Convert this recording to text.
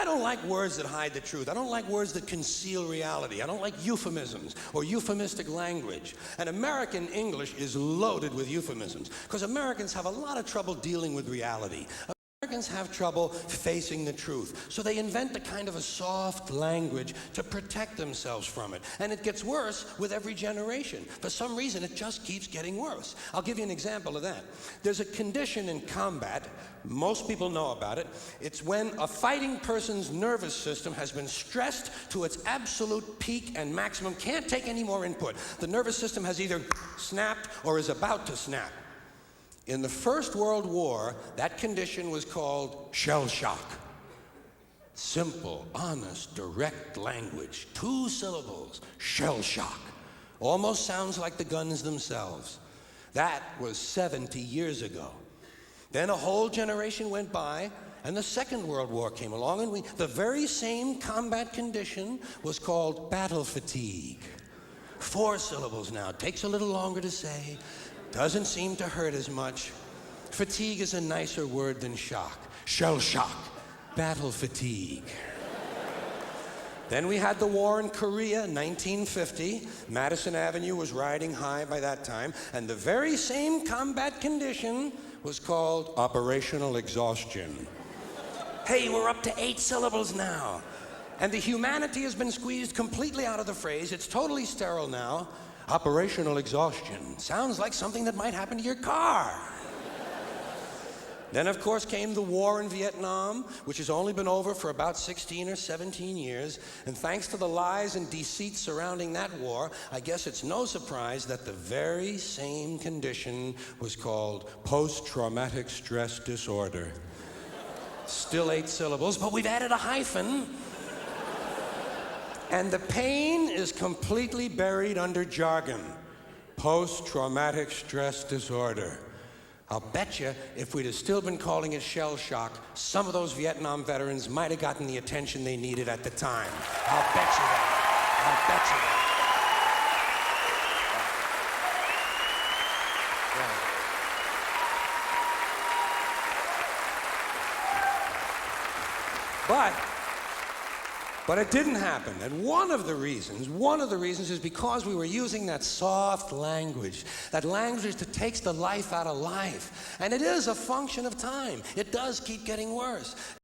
I don't like words that hide the truth. I don't like words that conceal reality. I don't like euphemisms or euphemistic language. And American English is loaded with euphemisms because Americans have a lot of trouble dealing with reality. Americans have trouble facing the truth, so they invent a kind of a soft language to protect themselves from it. And it gets worse with every generation. For some reason, it just keeps getting worse. I'll give you an example of that. There's a condition in combat, most people know about it. It's when a fighting person's nervous system has been stressed to its absolute peak and maximum, can't take any more input. The nervous system has either snapped or is about to snap. In the First World War, that condition was called shell shock. Simple, honest, direct language, 2 syllables, shell shock. Almost sounds like the guns themselves. That was 70 years ago. Then a whole generation went by, and the Second World War came along, and the very same combat condition was called battle fatigue. 4 syllables now, takes a little longer to say. Doesn't seem to hurt as much. Fatigue is a nicer word than shock. Shell shock, battle fatigue. Then we had the war in Korea, 1950. Madison Avenue was riding high by that time, and the very same combat condition was called operational exhaustion. Hey, we're up to 8 syllables now. And the humanity has been squeezed completely out of the phrase. It's totally sterile now. Operational exhaustion. Sounds like something that might happen to your car. Then, of course, came the war in Vietnam, which has only been over for about 16 or 17 years. And thanks to the lies and deceit surrounding that war, I guess it's no surprise that the very same condition was called post-traumatic stress disorder. Still 8 syllables, but we've added a hyphen. And the pain is completely buried under jargon. Post-traumatic stress disorder. I'll bet you if we'd have still been calling it shell shock, some of those Vietnam veterans might have gotten the attention they needed at the time. I'll bet you that. I'll bet you that. But it didn't happen. And one of the reasons is because we were using that soft language, that language that takes the life out of life. And it is a function of time. It does keep getting worse.